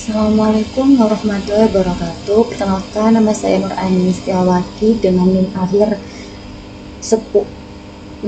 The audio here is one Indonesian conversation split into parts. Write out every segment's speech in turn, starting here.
Assalamualaikum warahmatullahi wabarakatuh. Perkenalkan, nama saya Nur Aini Setiawati dengan NIM akhir 055.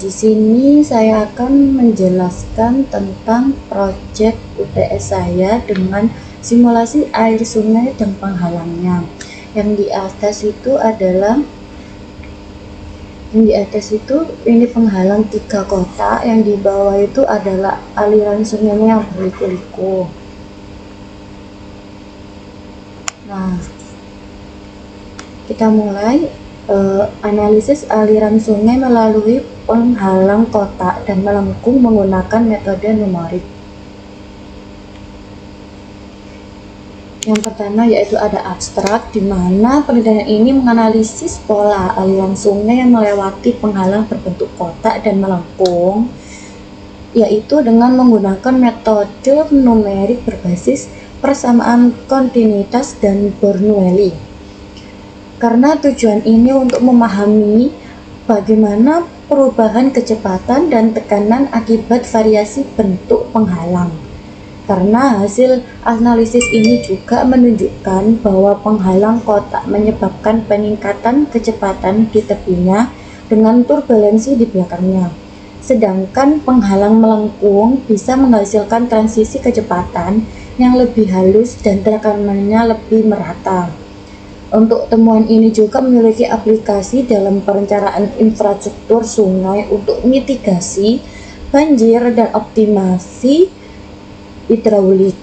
Di sini saya akan menjelaskan tentang proyek UTS saya dengan simulasi air sungai dan penghalangnya. Yang di atas itu ini penghalang 3 kotak, yang di bawah itu adalah aliran sungainya yang berliku-liku. Nah, kita mulai analisis aliran sungai melalui penghalang kotak dan melengkung menggunakan metode numerik. Yang pertama yaitu ada abstrak, di mana penelitian ini menganalisis pola aliran sungai yang melewati penghalang berbentuk kotak dan melengkung, yaitu dengan menggunakan metode numerik berbasis persamaan kontinuitas dan Bernoulli. Karena tujuan ini untuk memahami bagaimana perubahan kecepatan dan tekanan akibat variasi bentuk penghalang. Karena hasil analisis ini juga menunjukkan bahwa penghalang kotak menyebabkan peningkatan kecepatan di tepinya dengan turbulensi di belakangnya. Sedangkan penghalang melengkung bisa menghasilkan transisi kecepatan yang lebih halus dan tekanannya lebih merata. Untuk temuan ini juga memiliki aplikasi dalam perencanaan infrastruktur sungai untuk mitigasi banjir dan optimasi hidraulik.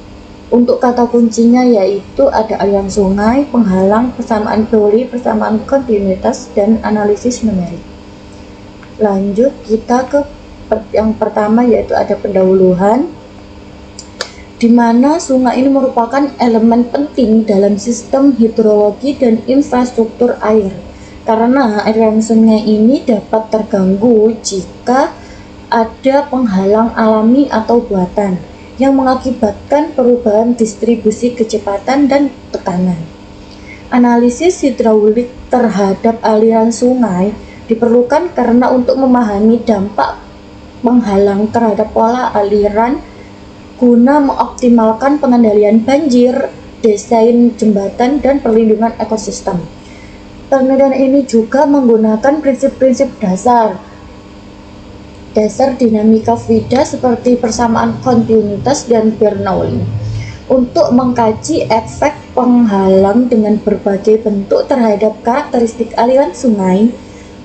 Untuk kata kuncinya yaitu ada aliran sungai, penghalang, persamaan Bernoulli, persamaan kontinuitas, dan analisis numerik. Lanjut kita ke yang pertama yaitu ada pendahuluan, di mana sungai ini merupakan elemen penting dalam sistem hidrologi dan infrastruktur air. Karena aliran sungai ini dapat terganggu jika ada penghalang alami atau buatan yang mengakibatkan perubahan distribusi kecepatan dan tekanan. Analisis hidraulik terhadap aliran sungai diperlukan karena untuk memahami dampak penghalang terhadap pola aliran guna mengoptimalkan pengendalian banjir, desain jembatan, dan perlindungan ekosistem. Penelitian ini juga menggunakan prinsip-prinsip dasar dinamika fluida seperti persamaan kontinuitas dan Bernoulli untuk mengkaji efek penghalang dengan berbagai bentuk terhadap karakteristik aliran sungai.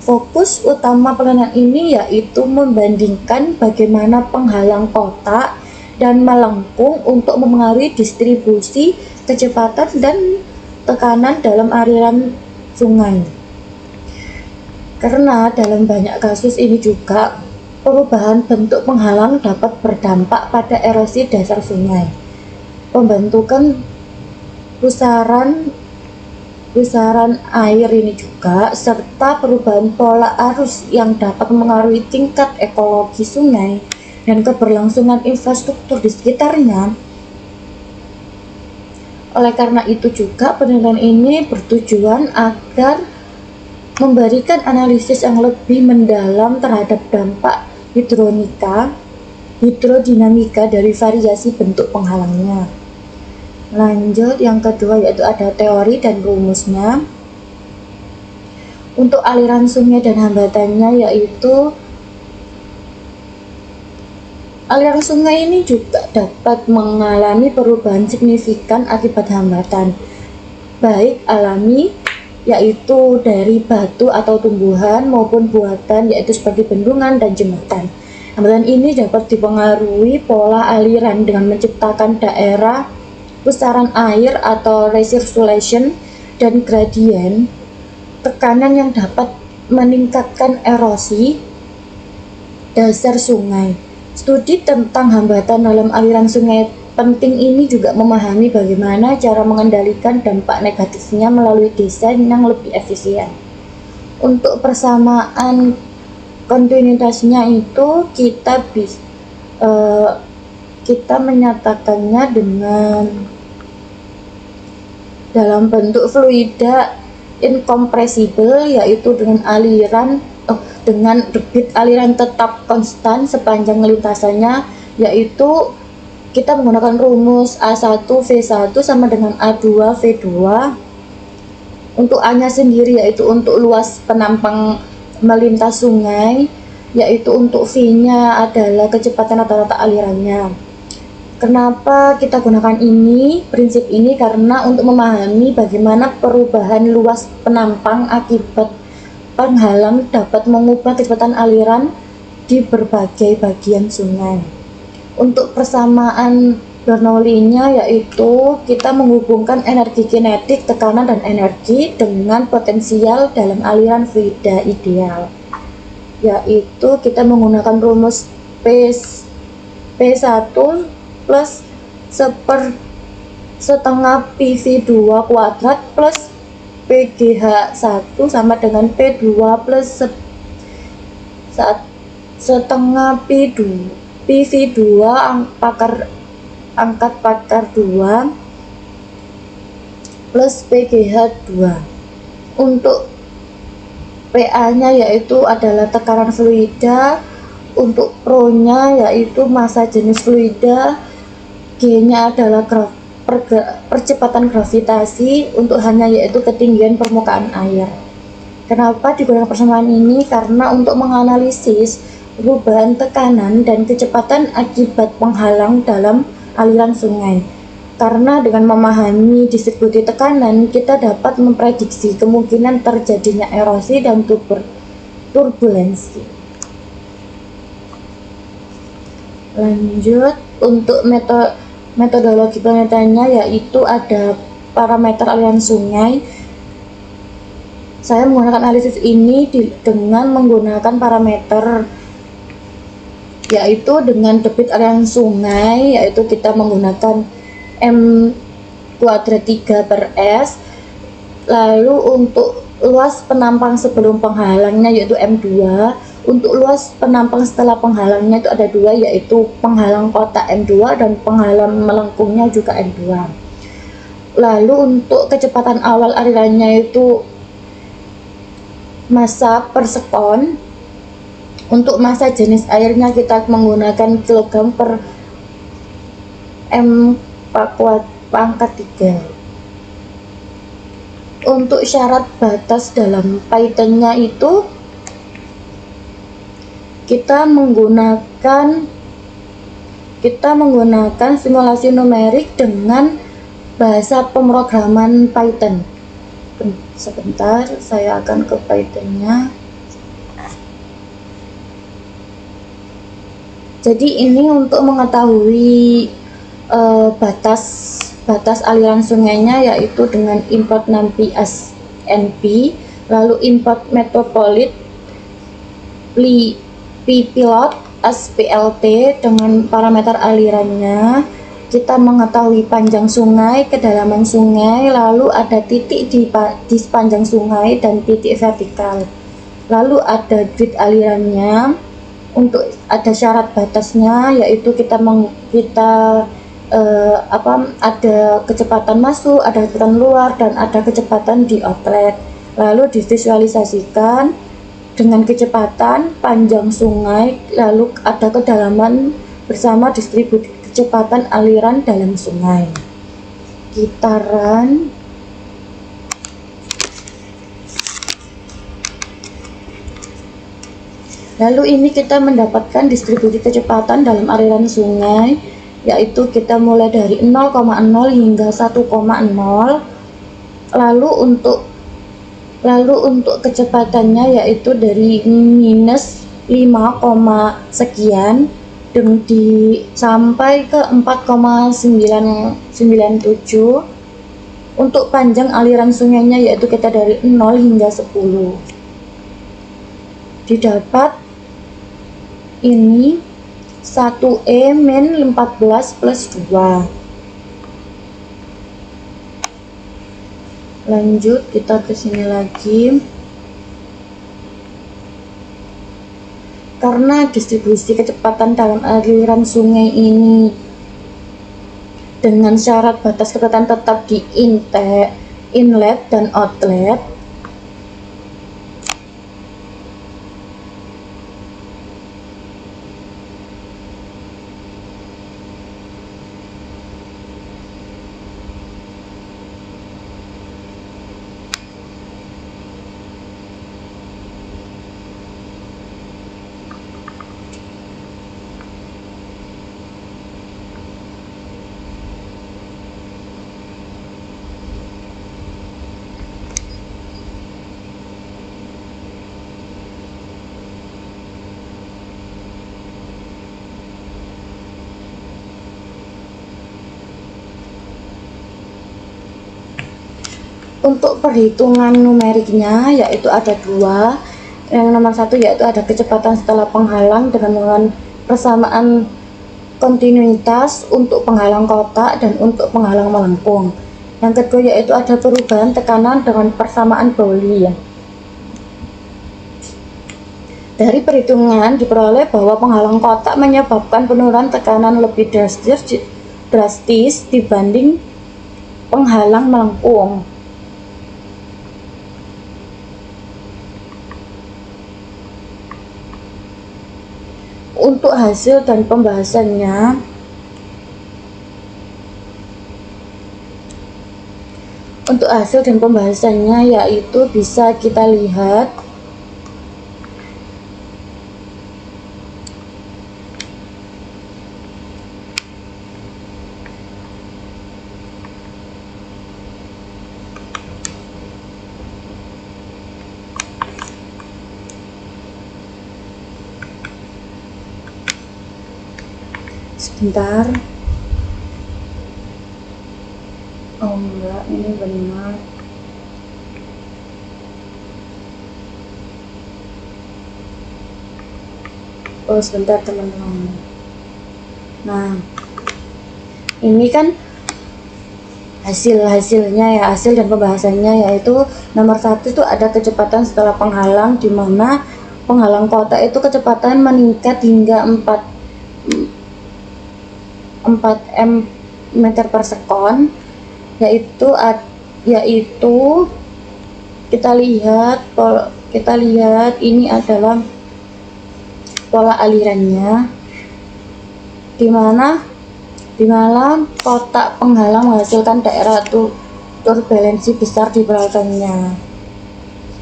Fokus utama penelitian ini yaitu membandingkan bagaimana penghalang kotak dan melengkung untuk mempengaruhi distribusi kecepatan dan tekanan dalam aliran sungai. Karena dalam banyak kasus ini juga perubahan bentuk penghalang dapat berdampak pada erosi dasar sungai, pembentukan pusaran air ini juga, serta perubahan pola arus yang dapat mengaruhi tingkat ekologi sungai dan keberlangsungan infrastruktur di sekitarnya. Oleh karena itu juga penelitian ini bertujuan agar memberikan analisis yang lebih mendalam terhadap dampak hidrodinamika dari variasi bentuk penghalangnya. Lanjut yang kedua yaitu ada teori dan rumusnya. Untuk aliran sungai dan hambatannya yaitu aliran sungai ini juga dapat mengalami perubahan signifikan akibat hambatan, baik alami yaitu dari batu atau tumbuhan maupun buatan yaitu seperti bendungan dan jembatan. Hambatan ini dapat dipengaruhi pola aliran dengan menciptakan daerah pusaran air atau recirculation dan gradien tekanan yang dapat meningkatkan erosi dasar sungai. Studi tentang hambatan dalam aliran sungai penting ini juga memahami bagaimana cara mengendalikan dampak negatifnya melalui desain yang lebih efisien. Untuk persamaan kontinuitasnya itu kita menyatakannya dengan dalam bentuk fluida incompressible, yaitu dengan debit aliran tetap konstan sepanjang lintasannya, yaitu kita menggunakan rumus A1V1 sama dengan A2V2. Untuk A-nya sendiri yaitu untuk luas penampang melintas sungai, yaitu untuk V-nya adalah kecepatan rata-rata alirannya. Kenapa kita gunakan prinsip ini? Karena untuk memahami bagaimana perubahan luas penampang akibat penghalang dapat mengubah kecepatan aliran di berbagai bagian sungai. Untuk persamaan Bernoulli-nya yaitu kita menghubungkan energi kinetik, tekanan, dan energi dengan potensial dalam aliran fluida ideal, yaitu kita menggunakan rumus P1 plus setengah PV2 kuadrat plus PGH1 sama dengan P2 plus setengah PV2 angkat pakar 2 plus PGH2. Untuk PA-nya yaitu adalah tekanan fluida, untuk Rho-nya yaitu massa jenis fluida, G-nya adalah percepatan gravitasi, untuk H-nya yaitu ketinggian permukaan air. Kenapa digunakan persamaan ini? Karena untuk menganalisis perubahan tekanan dan kecepatan akibat penghalang dalam aliran sungai. Karena dengan memahami distribusi tekanan, kita dapat memprediksi kemungkinan terjadinya erosi dan turbulensi. Lanjut, untuk metodologi penelitiannya yaitu ada parameter aliran sungai. Saya menggunakan analisis ini dengan menggunakan parameter yaitu dengan debit aliran sungai, yaitu kita menggunakan M kuadrat 3 per S. Lalu untuk luas penampang sebelum penghalangnya yaitu M2. Untuk luas penampang setelah penghalangnya itu ada dua, yaitu penghalang kotak M2 dan penghalang melengkungnya juga M2. Lalu untuk kecepatan awal alirannya itu massa per sekon. Untuk massa jenis airnya kita menggunakan kilogram per M pangkat 3. Untuk syarat batas dalam Python-nya itu kita menggunakan simulasi numerik dengan bahasa pemrograman Python. Sebentar, saya akan ke Python-nya. Jadi ini untuk mengetahui batas aliran sungainya yaitu dengan import NumPy as NP, lalu import Metropolit Pilot as PLT dengan parameter alirannya. Kita mengetahui panjang sungai, kedalaman sungai, lalu ada titik di sepanjang sungai dan titik vertikal. Lalu ada grid alirannya. Untuk ada syarat batasnya yaitu ada kecepatan masuk, ada kecepatan luar, dan ada kecepatan di outlet. Lalu divisualisasikan dengan kecepatan, panjang sungai, lalu ada kedalaman bersama distribusi kecepatan aliran dalam sungai. Kita run. Lalu ini kita mendapatkan distribusi kecepatan dalam aliran sungai, yaitu kita mulai dari 0,0 hingga 1,0. Lalu untuk kecepatannya yaitu dari minus 5, sekian dan sampai ke 4,997. Untuk panjang aliran sungainya yaitu kita dari 0 hingga 10. Didapat ini 1E min 14 plus 2. Lanjut, kita ke sini lagi. Karena distribusi kecepatan dalam aliran sungai ini dengan syarat batas kecepatan tetap di inlet dan outlet, Untuk perhitungan numeriknya yaitu ada dua. Yang nomor satu yaitu ada kecepatan setelah penghalang dengan persamaan kontinuitas untuk penghalang kotak dan untuk penghalang melengkung. Yang kedua yaitu ada perubahan tekanan dengan persamaan Pauli. Dari perhitungan diperoleh bahwa penghalang kotak menyebabkan penurunan tekanan lebih drastis dibanding penghalang melengkung. Untuk hasil dan pembahasannya, yaitu bisa kita lihat sebentar. Oh enggak, ini benar. Oh sebentar teman-teman. Nah, ini kan hasilnya ya, hasil dan pembahasannya, yaitu nomor satu itu ada kecepatan setelah penghalang, di mana penghalang kotak itu kecepatan meningkat hingga 4 meter per sekon, yaitu kita lihat ini adalah pola alirannya, di mana kotak penghalang menghasilkan daerah turbulensi besar di belakangnya.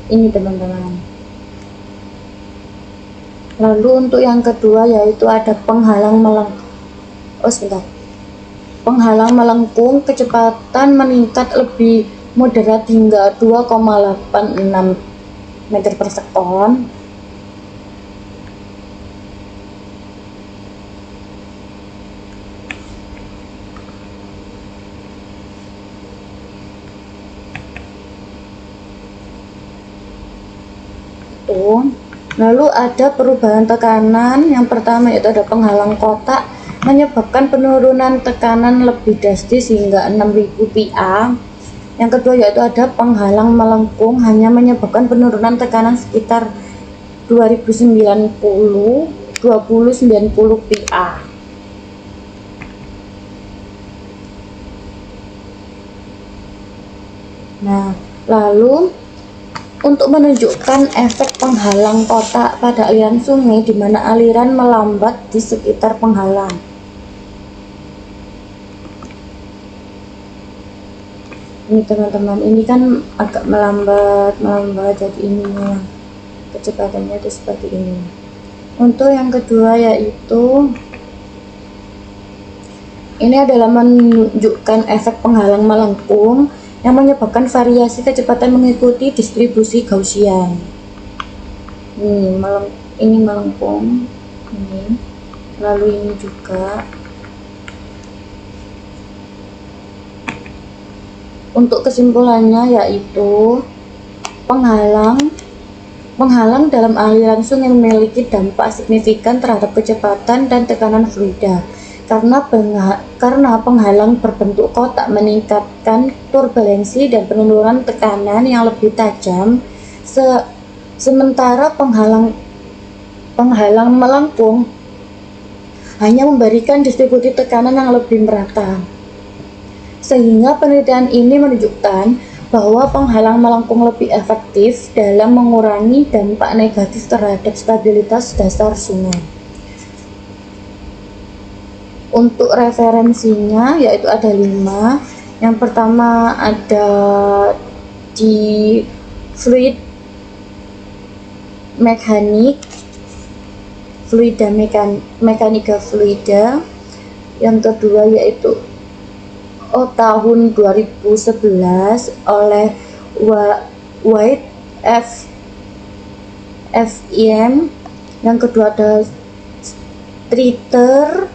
Ini teman-teman. Lalu untuk yang kedua yaitu ada penghalang melengkung, kecepatan meningkat lebih moderat hingga 2,86 meter per sekon. Lalu ada perubahan tekanan. Yang pertama yaitu ada penghalang kotak menyebabkan penurunan tekanan lebih drastis hingga 6000 PA. Yang kedua yaitu ada penghalang melengkung hanya menyebabkan penurunan tekanan sekitar 2090 PA. Nah, lalu untuk menunjukkan efek penghalang kotak pada aliran sungai, di mana aliran melambat di sekitar penghalang. Ini teman-teman, ini kan agak melambat, jadi ininya kecepatannya itu seperti ini. Untuk yang kedua yaitu ini adalah menunjukkan efek penghalang melengkung yang menyebabkan variasi kecepatan mengikuti distribusi Gaussian. Ini melengkung, ini, lalu ini juga. Untuk kesimpulannya yaitu penghalang dalam aliran sungai memiliki dampak signifikan terhadap kecepatan dan tekanan fluida. Karena penghalang berbentuk kotak meningkatkan turbulensi dan penurunan tekanan yang lebih tajam, sementara penghalang melengkung hanya memberikan distribusi tekanan yang lebih merata. Sehingga penelitian ini menunjukkan bahwa penghalang melengkung lebih efektif dalam mengurangi dampak negatif terhadap stabilitas dasar sungai. Untuk referensinya yaitu ada 5. Yang pertama ada di fluida mekanika fluida. Yang kedua yaitu tahun 2011 oleh White FIM. Yang kedua ada Streeter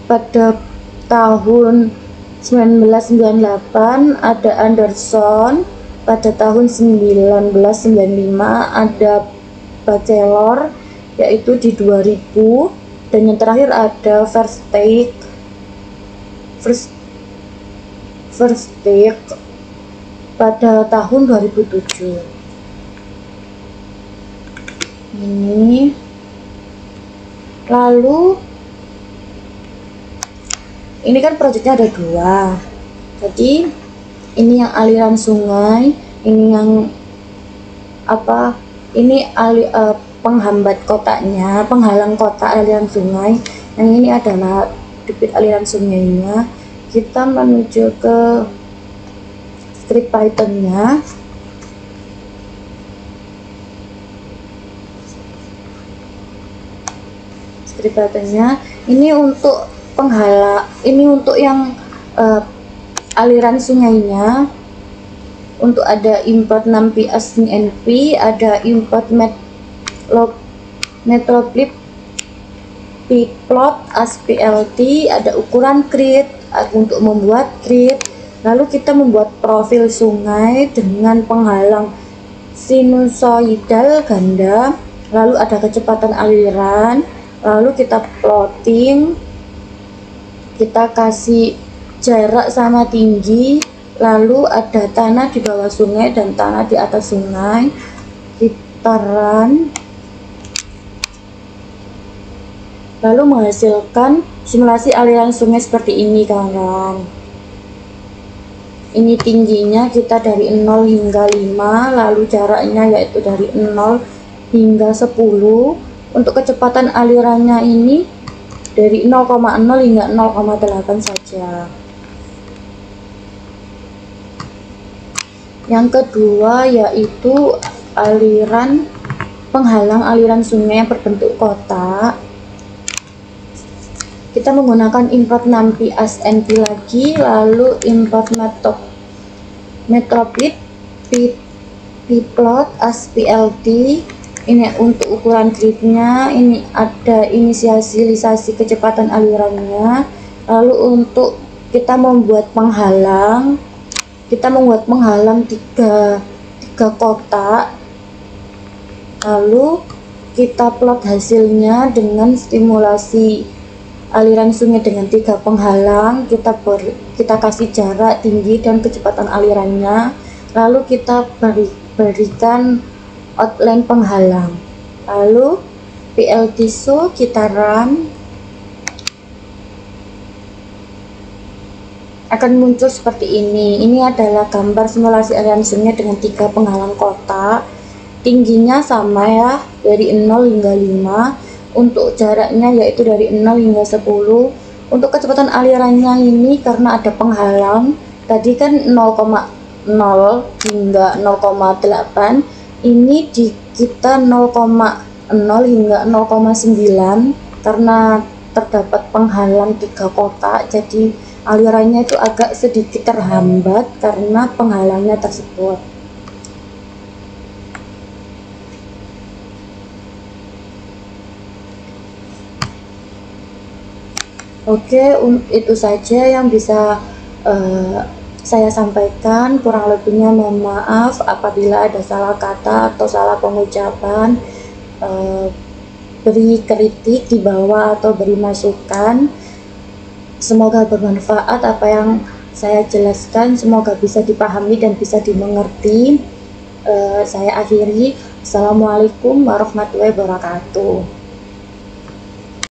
pada tahun 1998 ada Anderson, pada tahun 1995 ada Bachelor yaitu di 2000, dan yang terakhir ada First Take pada tahun 2007. Ini lalu ini kan proyeknya ada dua, jadi ini yang aliran sungai, ini yang penghambat kotaknya, penghalang kotak aliran sungai. Yang ini adalah debit aliran sungainya. Kita menuju ke script Python-nya. Script Python-nya ini untuk penghalang, ini untuk yang aliran sungainya. Untuk ada import numpy async np, ada import matplotlib pyplot as plt, ada ukuran grid untuk membuat grid. Lalu kita membuat profil sungai dengan penghalang sinusoidal ganda, lalu ada kecepatan aliran, lalu kita plotting, kita kasih jarak sama tinggi, lalu ada tanah di bawah sungai dan tanah di atas sungai. Kita run, lalu menghasilkan simulasi aliran sungai seperti ini, kawan-kawan. Ini tingginya kita dari 0 hingga 5, lalu jaraknya yaitu dari 0 hingga 10. Untuk kecepatan alirannya ini dari 0,0 hingga 0,8 saja. Yang kedua yaitu penghalang aliran sungai yang berbentuk kotak. Kita menggunakan import numpy as np lagi, lalu import matplotlib pyplot as plt. Ini untuk ukuran gridnya, ini ada inisialisasi kecepatan alirannya. Lalu untuk kita membuat penghalang, tiga kotak, lalu kita plot hasilnya dengan simulasi aliran sungai dengan 3 penghalang. Kita kasih jarak, tinggi, dan kecepatan alirannya, lalu kita berikan outline penghalang, lalu plt show, kita run, akan muncul seperti ini. Ini adalah gambar simulasi aliran sungai dengan 3 penghalang kotak. Tingginya sama ya, dari 0 hingga 5. Untuk jaraknya yaitu dari 0 hingga 10. Untuk kecepatan alirannya ini karena ada penghalang, tadi kan 0,0 hingga 0,8. Ini di kita 0,0 hingga 0,9 karena terdapat penghalang 3 kotak, jadi alirannya itu agak sedikit terhambat karena penghalangnya tersebut. Oke, itu saja yang bisa saya sampaikan. Kurang lebihnya mohon maaf apabila ada salah kata atau salah pengucapan. Beri kritik di bawah atau beri masukan. Semoga bermanfaat apa yang saya jelaskan, semoga bisa dipahami dan bisa dimengerti. Saya akhiri. Assalamualaikum warahmatullahi wabarakatuh.